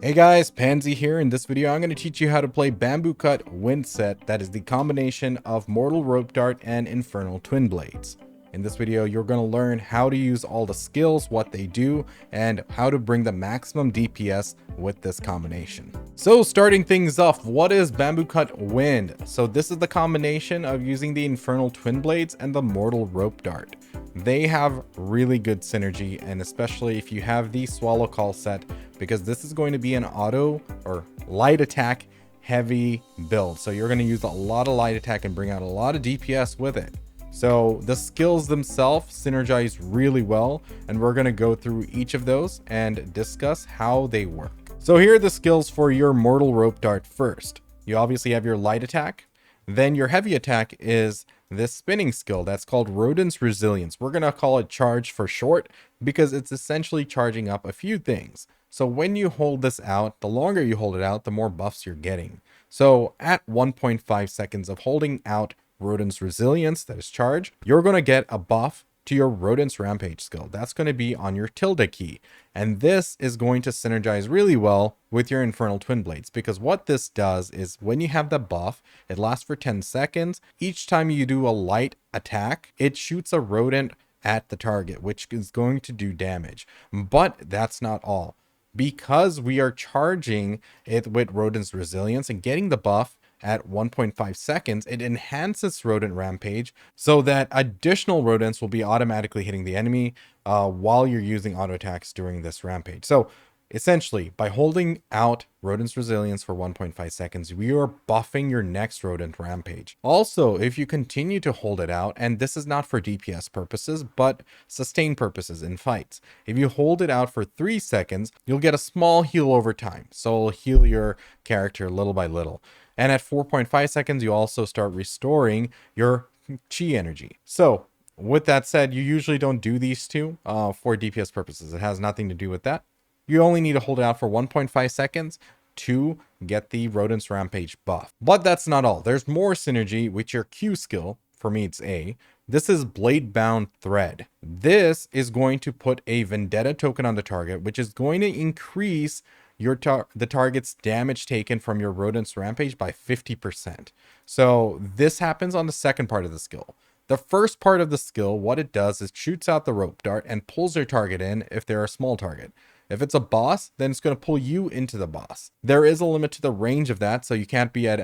Hey guys, Pansy here. In this video, I'm going to teach you how to play Bamboocut Wind set that is the combination of Mortal Ropedart and Infernal Twinblades. In this video, you're going to learn how to use all the skills, what they do, and how to bring the maximum DPS with this combination. So starting things off, what is Bamboocut Wind? So this is the combination of using the Infernal Twinblades and the Mortal Ropedart. They have really good synergy, and especially if you have the Swallow Call set, because this is going to be an auto or light attack heavy build. So you're going to use a lot of light attack and bring out a lot of DPS with it. So the skills themselves synergize really well, and we're going to go through each of those and discuss how they work. So here are the skills for your Mortal Ropedart first. You obviously have your light attack. Then your heavy attack is this spinning skill that's called Rodent's Resilience. We're going to call it charge for short because it's essentially charging up a few things. So when you hold this out, the longer you hold it out, the more buffs you're getting. So at 1.5 seconds of holding out Rodent's Resilience, that is charge, you're going to get a buff to your Rodent's Rampage skill. That's going to be on your tilde key. And this is going to synergize really well with your Infernal Twinblades, because what this does is when you have the buff, it lasts for 10 seconds. Each time you do a light attack, it shoots a rodent at the target, which is going to do damage. But that's not all. Because we are charging it with Rodent's Resilience and getting the buff at 1.5 seconds, it enhances Rodent Rampage so that additional rodents will be automatically hitting the enemy while you're using auto attacks during this rampage. So essentially, by holding out Rodent's Resilience for 1.5 seconds, we are buffing your next Rodent Rampage. Also, if you continue to hold it out, and this is not for DPS purposes, but sustain purposes in fights. If you hold it out for 3 seconds, you'll get a small heal over time. So it'll heal your character little by little. And at 4.5 seconds, you also start restoring your chi energy. So with that said, you usually don't do these two for DPS purposes. It has nothing to do with that. You only need to hold it out for 1.5 seconds to get the Rodent's Rampage buff. But that's not all. There's more synergy with your Q skill. For me, it's A. This is Blade Bound Thread. This is going to put a Vendetta token on the target, which is going to increase the target's damage taken from your Rodent's Rampage by 50%. So this happens on the second part of the skill. The first part of the skill, what it does is shoots out the Ropedart and pulls their target in if they're a small target. If it's a boss, then it's going to pull you into the boss. There is a limit to the range of that, so you can't be at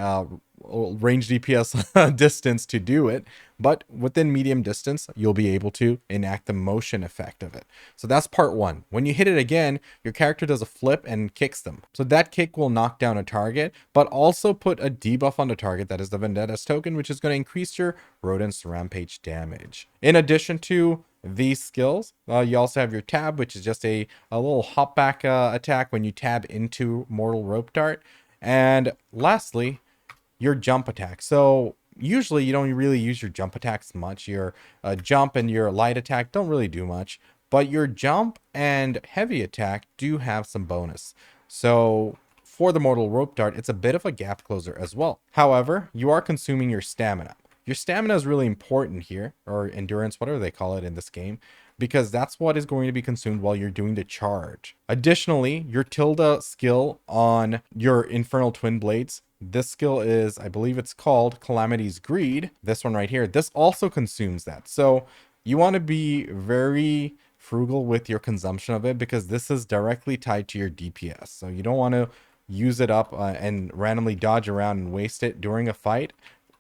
range DPS distance to do it, but within medium distance, you'll be able to enact the motion effect of it. So that's part one. When you hit it again, your character does a flip and kicks them. So that kick will knock down a target, but also put a debuff on the target, that is the Vendetta's token, which is going to increase your Rodent's Rampage damage. In addition to these skills, you also have your tab, which is just a little hop back attack when you tab into Mortal Ropedart. And lastly, your jump attack. So usually you don't really use your jump attacks much. Your jump and your light attack don't really do much, but your jump and heavy attack do have some bonus. So for the Mortal Ropedart, it's a bit of a gap closer as well. However, you are consuming your stamina. Your stamina is really important here, or endurance, whatever they call it in this game, because that's what is going to be consumed while you're doing the charge. Additionally, your tilde skill on your Infernal Twinblades, this skill is, I believe it's called Calamity's Greed. This one right here, this also consumes that. So you want to be very frugal with your consumption of it, because this is directly tied to your DPS. So you don't want to use it up and randomly dodge around and waste it during a fight,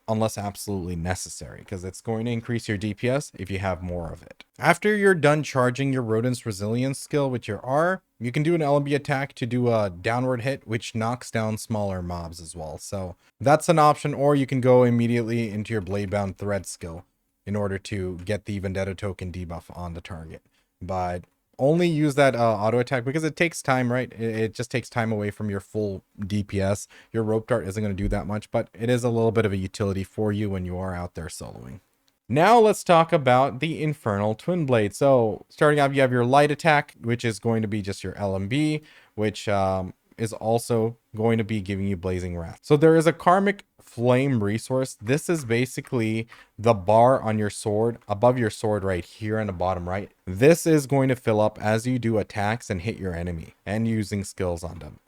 unless absolutely necessary, because it's going to increase your DPS if you have more of it. After you're done charging your Rodent's Resilience skill with your R, you can do an LMB attack to do a downward hit, which knocks down smaller mobs as well. So that's an option, or you can go immediately into your Blade Bound Thread skill in order to get the Vendetta token debuff on the target. But only use that auto attack because it takes time, right? It just takes time away from your full DPS. Your Ropedart isn't going to do that much, but it is a little bit of a utility for you when you are out there soloing. Now let's talk about the Infernal Twinblade. So starting off, you have your light attack, which is going to be just your LMB, which is also going to be giving you Blazing Wrath. So there is a Karmic Flame resource. This is basically the bar on your sword, above your sword right here in the bottom right. This is going to fill up as you do attacks and hit your enemy and using skills on them.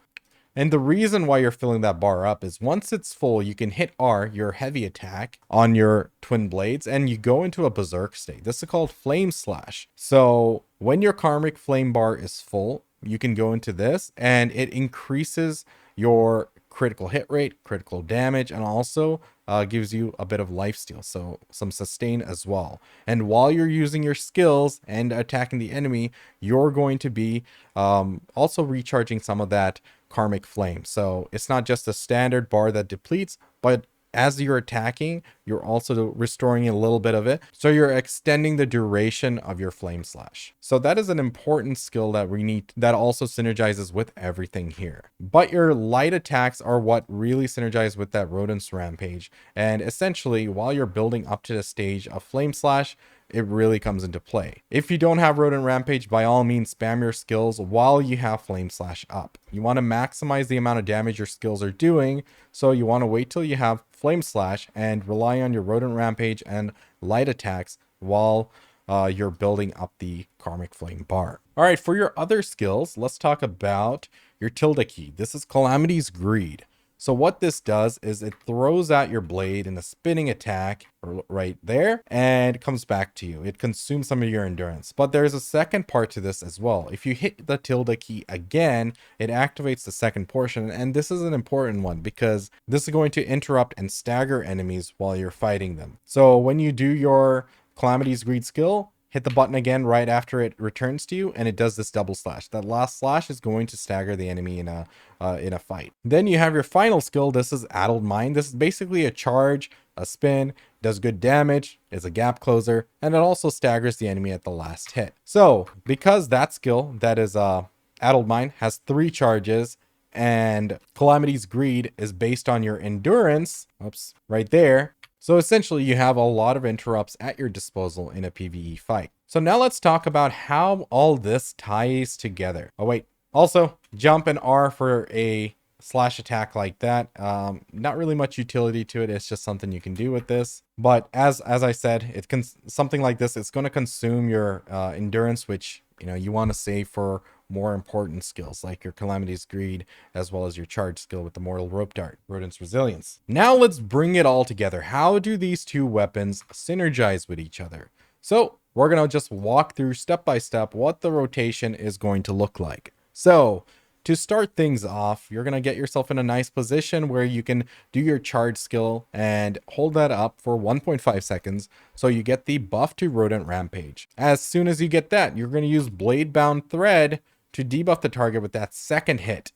And the reason why you're filling that bar up is once it's full, you can hit R, your heavy attack, on your twin blades, and you go into a berserk state. This is called Flame Slash. So when your Karmic Flame bar is full, you can go into this, and it increases your critical hit rate, critical damage, and also gives you a bit of lifesteal, so some sustain as well. And while you're using your skills and attacking the enemy, you're going to be also recharging some of that Karmic Flame. So it's not just a standard bar that depletes, but as you're attacking, you're also restoring a little bit of it. So you're extending the duration of your Flame Slash. So that is an important skill that we need, that also synergizes with everything here. But your light attacks are what really synergize with that Rodent's Rampage. And essentially, while you're building up to the stage of Flame Slash, it really comes into play. If you don't have Rodent Rampage, by all means, spam your skills while you have Flame Slash up. You want to maximize the amount of damage your skills are doing, so you want to wait till you have Flame Slash and rely on your Rodent Rampage and light attacks while you're building up the Karmic Flame bar. All right, for your other skills, let's talk about your tilde key. This is Calamity's Greed. So what this does is it throws out your blade in a spinning attack right there, and it comes back to you. It consumes some of your endurance. But there's a second part to this as well. If you hit the tilde key again, it activates the second portion. And this is an important one because this is going to interrupt and stagger enemies while you're fighting them. So when you do your Calamity's Greed skill, hit the button again right after it returns to you, and it does this double slash. That last slash is going to stagger the enemy in a fight. Then you have your final skill. This is Addled Mind. This is basically a charge, a spin, does good damage, is a gap closer, and it also staggers the enemy at the last hit. So because that skill, that is Addled Mind, has 3 charges, and Calamity's Greed is based on your endurance, oops, right there. So essentially you have a lot of interrupts at your disposal in a PvE fight. So now let's talk about how all this ties together. Oh wait, also jump and R for a slash attack like that. Not really much utility to it. It's just something you can do with this. But as I said, it can, something like this, it's going to consume your endurance, which you want to save for more important skills like your Calamity's Greed, as well as your charge skill with the Mortal Ropedart, Rodent's Resilience. Now let's bring it all together. How do these two weapons synergize with each other? So we're going to just walk through step by step what the rotation is going to look like. So to start things off, you're going to get yourself in a nice position where you can do your charge skill and hold that up for 1.5 seconds. So you get the buff to Rodent Rampage. As soon as you get that, you're going to use Blade Bound Thread to debuff the target with that second hit.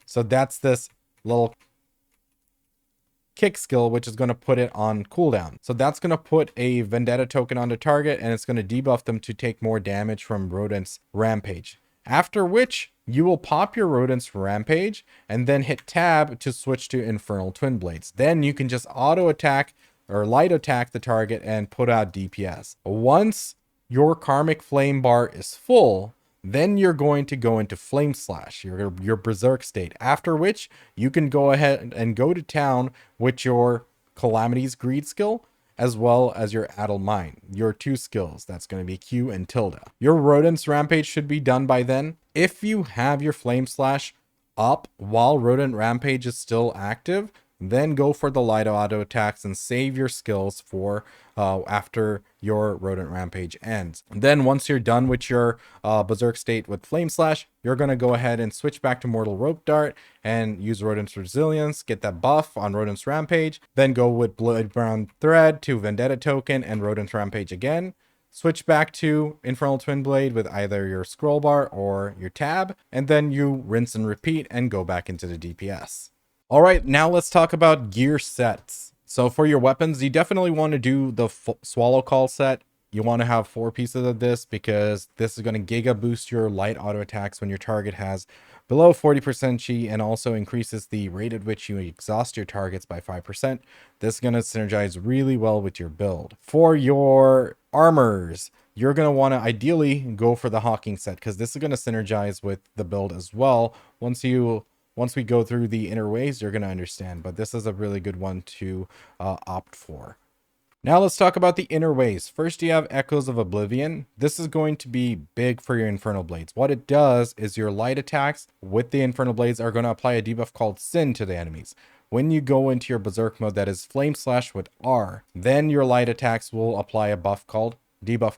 So that's this little kick skill, which is going to put it on cooldown. So that's going to put a Vendetta token on the target, and it's going to debuff them to take more damage from Rodent's Rampage. After which, you will pop your Rodent's Rampage and then hit tab to switch to Infernal Twinblades. Then you can just auto attack or light attack the target and put out DPS. Once your Karmic Flame bar is full, then you're going to go into Flame Slash, your Berserk state. After which, you can go ahead and go to town with your Calamity's Greed skill, as well as your Addled Mind, your 2 skills. That's going to be Q and tilde. Your Rodent's Rampage should be done by then. If you have your Flame Slash up while Rodent Rampage is still active, then go for the light auto attacks and save your skills for after your Rodent Rampage ends. Then once you're done with your Berserk state with Flame Slash, you're going to go ahead and switch back to Mortal Ropedart and use Rodent's Resilience, get that buff on Rodent's Rampage, then go with Blade Bound Thread to Vendetta token and Rodent's Rampage again. Switch back to Infernal Twinblade with either your scroll bar or your tab, and then you rinse and repeat and go back into the DPS. All right, now let's talk about gear sets. So for your weapons, you definitely want to do the Swallow Call set. You want to have 4 pieces of this because this is going to giga boost your light auto attacks when your target has below 40% chi, and also increases the rate at which you exhaust your targets by 5%. This is going to synergize really well with your build. For your armors, you're going to want to ideally go for the Hawking set because this is going to synergize with the build as well. Once we go through the inner ways, you're going to understand, but this is a really good one to opt for. Now let's talk about the inner ways. First, you have Echoes of Oblivion. This is going to be big for your Infernal Blades. What it does is your light attacks with the Infernal Blades are going to apply a debuff called Sin to the enemies. When you go into your Berserk mode, that is Flame Slash with R, then your light attacks will apply a debuff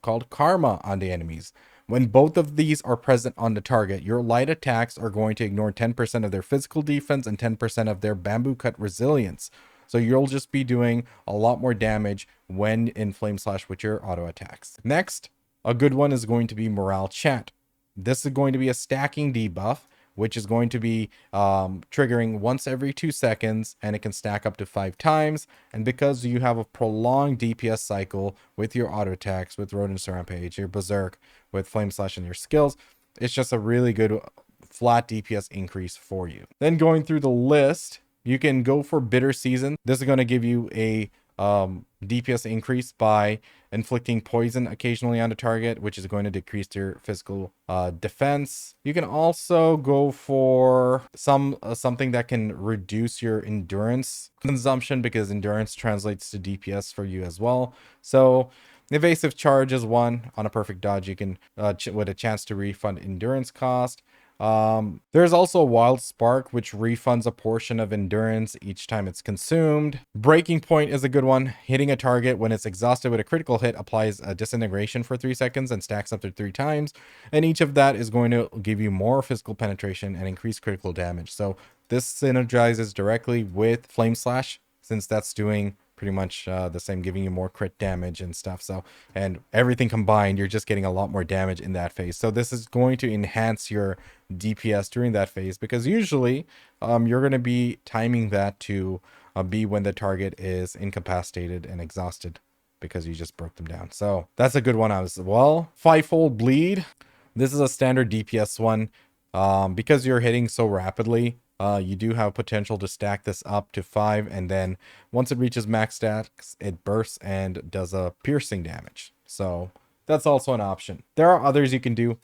called Karma on the enemies. When both of these are present on the target, your light attacks are going to ignore 10% of their physical defense and 10% of their Bamboocut resilience. So you'll just be doing a lot more damage when in Flame Slash with your auto attacks. Next, a good one is going to be Morale Chant. This is going to be a stacking debuff, which is going to be triggering once every 2 seconds, and it can stack up to 5 times. And because you have a prolonged DPS cycle with your auto attacks, with Rodent's Rampage, your Berserk, with Flame Slash and your skills, it's just a really good flat DPS increase for you. Then going through the list, you can go for Bitter Season. This is going to give you a DPS increase by inflicting poison occasionally on the target, which is going to decrease your physical defense. You can also go for something that can reduce your endurance consumption, because endurance translates to DPS for you as well. So Evasive Charge is one. On a perfect dodge, you can with a chance to refund endurance cost. There's also Wild Spark, which refunds a portion of endurance each time it's consumed. Breaking Point is a good one. Hitting a target when it's exhausted with a critical hit applies a disintegration for 3 seconds and stacks up to 3 times. And each of that is going to give you more physical penetration and increase critical damage. So this synergizes directly with Flame Slash, since that's doing pretty much the same, giving you more crit damage and stuff. So, and everything combined, you're just getting a lot more damage in that phase. So this is going to enhance your DPS during that phase, because usually you're going to be timing that to be when the target is incapacitated and exhausted, because you just broke them down. So that's a good one as well. Fivefold Bleed. This is a standard DPS one. Because you're hitting so rapidly, you do have potential to stack this up to 5, and then once it reaches max stacks, it bursts and does a piercing damage. So that's also an option. There are others you can do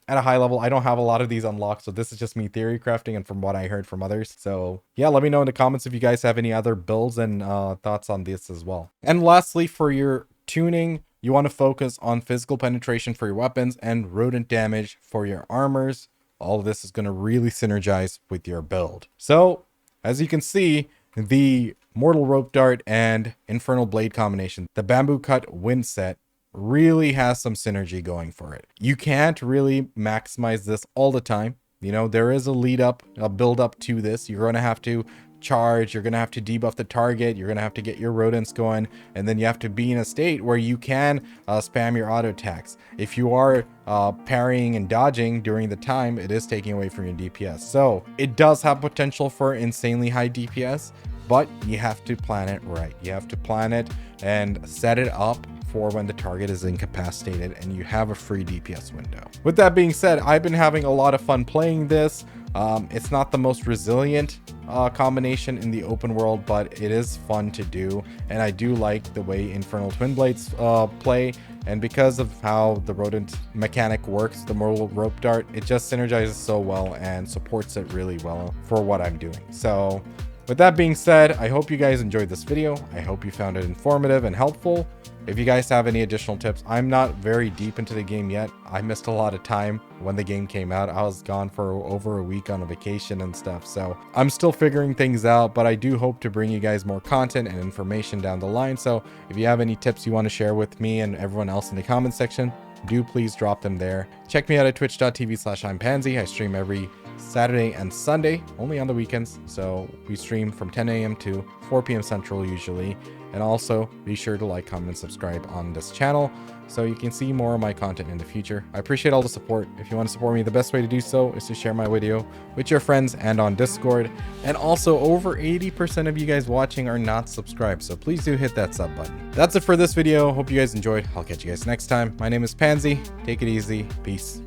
at a high level. I don't have a lot of these unlocked, so this is just me theory crafting and from what I heard from others. So yeah, let me know in the comments if you guys have any other builds and thoughts on this as well. And lastly, for your tuning, you want to focus on physical penetration for your weapons and rodent damage for your armors. All of this is going to really synergize with your build. So as you can see, the Mortal Ropedart and Infernal Blade combination, the Bamboocut Wind set, really has some synergy going for it. You can't really maximize this all the time. You know, there is a build up to this. You're going to have to charge, you're going to have to debuff the target, you're going to have to get your rodents going, and then you have to be in a state where you can spam your auto attacks. If you are parrying and dodging during the time, it is taking away from your DPS. So it does have potential for insanely high DPS, but you have to plan it right. You have to plan it and set it up for when the target is incapacitated and you have a free DPS window. With that being said, I've been having a lot of fun playing this. It's not the most resilient combination in the open world, but it is fun to do, and I do like the way Infernal Twinblades play. And because of how the rodent mechanic works, the Mortal Ropedart, it just synergizes so well and supports it really well for what I'm doing. So with that being said, I hope you guys enjoyed this video. I hope you found it informative and helpful. If you guys have any additional tips, I'm not very deep into the game yet. I missed a lot of time when the game came out. I was gone for over a week on a vacation and stuff. So I'm still figuring things out, but I do hope to bring you guys more content and information down the line. So if you have any tips you want to share with me and everyone else in the comment section, do please drop them there. Check me out at twitch.tv/I'mPansy. I stream every Saturday and Sunday, only on the weekends. So we stream from 10 a.m. to 4 p.m. Central usually. And also be sure to like, comment, and subscribe on this channel so you can see more of my content in the future. I appreciate all the support. If you want to support me, the best way to do so is to share my video with your friends and on Discord. And also, over 80% of you guys watching are not subscribed, so please do hit that sub button. That's it for this video. Hope you guys enjoyed. I'll catch you guys next time. My name is Pansy. Take it easy. Peace.